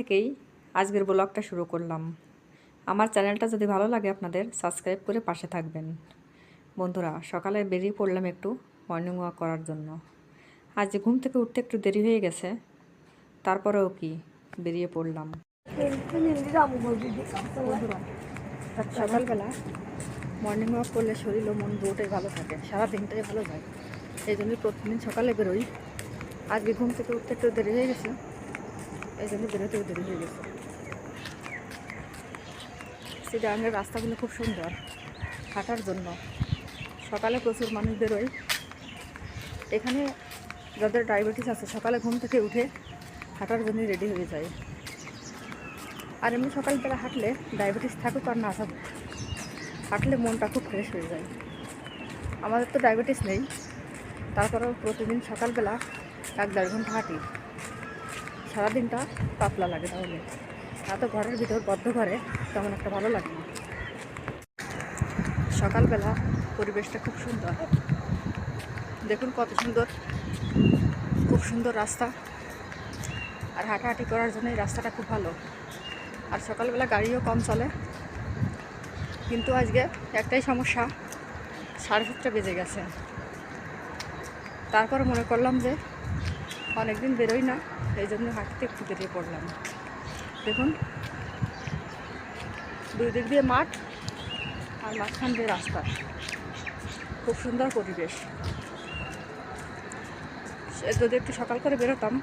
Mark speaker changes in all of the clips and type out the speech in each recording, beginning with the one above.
Speaker 1: থেকেই আজকের ব্লগটা শুরু করলাম। আমার চ্যানেলটা যদি ভালো লাগে আপনাদের সাবস্ক্রাইব করে পাশে থাকবেন। বন্ধুরা, সকালে বেরিয়ে পড়লাম একটু মর্নিং ওয়াক করার জন্য। আজ ঘুম থেকে উঠতে একটু দেরি হয়ে গেছে, তারপরেও কি বেরিয়ে পড়লাম। বন্ধুরা, সকালবেলা মর্নিং ওয়াক করলে শরীর ও মন দুটোই ভালো থাকে, সারা দিনটাই ভালো যায়। এই জন্যই প্রতিদিন সকালে বেরোই। আজকে ঘুম থেকে উঠতে একটু দেরি হয়ে গেছে, এই জন্য বেরোতেও দেরি হয়ে গেছে। চিটাগাংয়ের রাস্তাগুলো খুব সুন্দর হাঁটার জন্য। সকালে প্রচুর মানুষ বেরোয়। এখানে যাদের ডায়াবেটিস আছে সকালে ঘুম থেকে উঠে হাঁটার জন্য রেডি হয়ে যায়। আর এমনি সকালবেলা হাঁটলে ডায়াবেটিস থাকুক আর না থাকুক, হাঁটলে মনটা খুব ফ্রেশ হয়ে যায়। আমাদের তো ডায়াবেটিস নেই, তারপরেও প্রতিদিন সকালবেলা 1-1.5 ঘন্টা হাঁটি। সারাদিনটা পাতলা লাগে, তাহলে এত ঘরের ভিতর বদ্ধ ঘরে তেমন একটা ভালো লাগে না। সকালবেলা পরিবেশটা খুব সুন্দর, দেখুন কত সুন্দর, খুব সুন্দর রাস্তা। আর হাঁটাহাঁটি করার জন্য এই রাস্তাটা খুব ভালো। আর সকালবেলা গাড়িও কম চলে, কিন্তু আজকে একটাই সমস্যা, 7:30 বেজে গেছে। তারপরে মনে করলাম যে অনেকদিন বেরোই না, এই জন্য হাঁটতে একটু বেরিয়ে পড়লাম। দেখুন দুই দিক দিয়ে মাঠ আর মাঝখান দিয়ে রাস্তা, খুব সুন্দর পরিবেশ। যদি একটু সকাল করে বেরোতাম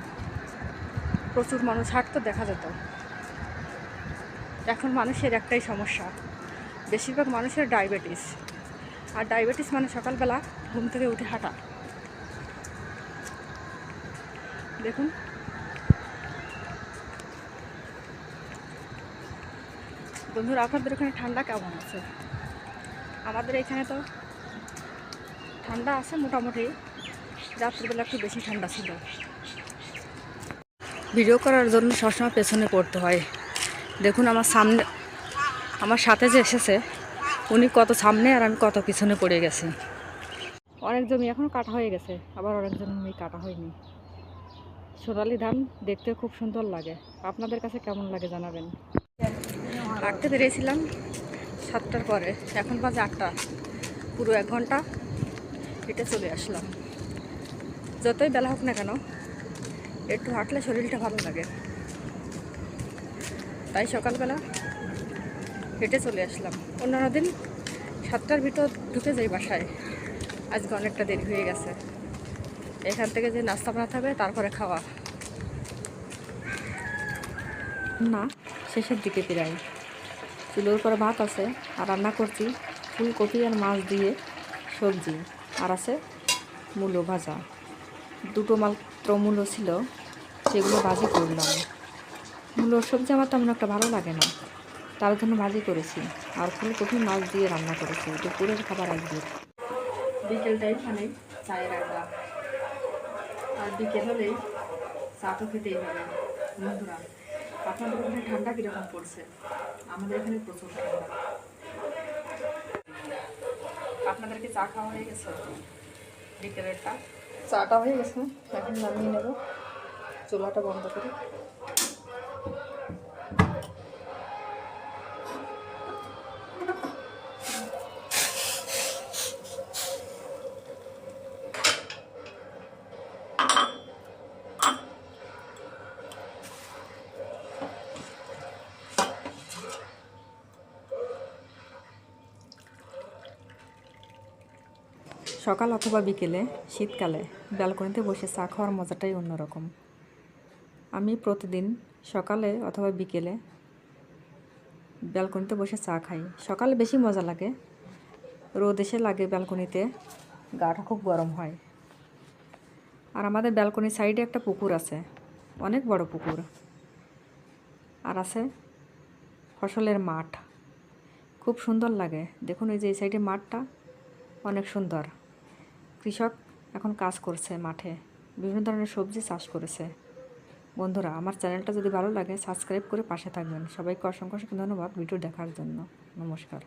Speaker 1: প্রচুর মানুষ হাঁটতে দেখা যেত। এখন মানুষের একটাই সমস্যা, বেশিরভাগ মানুষের ডায়াবেটিস। আর ডায়াবেটিস মানে সকালবেলা ঘুম থেকে উঠে হাঁটা। দেখুন বন্ধুরা, আপনাদের ওখানে ঠান্ডা কেমন আছে? আমাদের এখানে তো ঠান্ডা আছে মোটামুটি, রাত্রিবেলা একটু বেশি ঠান্ডা ছিল। ভিডিও করার জন্য সবসময় পেছনে পড়তে হয়। দেখুন আমার সাথে যে এসেছে উনি কত সামনে আর আমি কত পিছনে পড়ে গেছি। অনেক জমি এখনও কাটা হয়ে গেছে, আবার অনেক জমি কাটা হয়নি। সোনালি ধান দেখতে খুব সুন্দর লাগে। আপনাদের কাছে কেমন লাগে জানাবেন। হাঁটতে বেরিয়েছিলাম 7টার পরে, এখন বাজে 8টা। পুরো 1 ঘন্টা হেঁটে চলে আসলাম। যতই বেলা হোক না কেন একটু হাঁটলে শরীরটা ভালো লাগে, তাই সকালবেলা হেঁটে চলে আসলাম। অন্যান্য দিন 7টার ভিতর ঢুকে যাই বাসায়, আজকে অনেকটা দেরি হয়ে গেছে। এখান থেকে যে নাস্তা বানাতে হবে, তারপরে খাওয়া না, শেষের দিকে প্রায়। চুলোর উপর ভাত আছে আর রান্না করছি ফুলকপি আর মাছ দিয়ে সবজি, আর আছে মূলো ভাজা। 2টো মাত্র মূলো ছিল, সেগুলো ভাজি করলাম। মূলোর সবজি আমার তেমন একটা ভালো লাগে না, তার জন্য ভাজি করেছি। আর ফুলকপি মাছ দিয়ে রান্না করেছি। দুপুরের খাবার আজকে। বিকেল টাইম মানে চায়ের আড্ডা, আর বিকেল হলেই চা তো খেতেই হবে। বন্ধুরা, আপনাদের ওখানে ঠান্ডা কীরকম পড়ছে? আমাদের এখানে প্রচুর ঠান্ডা। আপনাদেরকে চা খাওয়া হয়ে গেছে? বিকেলেরটা চাটা হয়ে গেছে, এখন নামিয়ে নেব। চুলাটা বন্ধ করে সকাল অথবা বিকেলে শীতকালে ব্যালকনিতে বসে চা খাওয়ার মজাটাই অন্যরকম। আমি প্রতিদিন সকালে অথবা বিকেলে ব্যালকনিতে বসে চা খাই। সকালে বেশি মজা লাগে, রোদ এসে লাগে ব্যালকনিতে, গাটা খুব গরম হয়। আর আমাদের ব্যালকনির সাইডে একটা পুকুর আছে, অনেক বড় পুকুর। আর আছে ফসলের মাঠ, খুব সুন্দর লাগে। দেখুন এই যে এই সাইডে মাঠটা অনেক সুন্দর। কৃষক এখন কাজ করছে মাঠে, বিভিন্ন ধরনের সবজি চাষ করেছে। বন্ধুরা, আমার চ্যানেলটা যদি ভালো লাগে সাবস্ক্রাইব করে পাশে থাকবেন। সবাইকে অসংখ্য ধন্যবাদ ভিডিও দেখার জন্য। নমস্কার।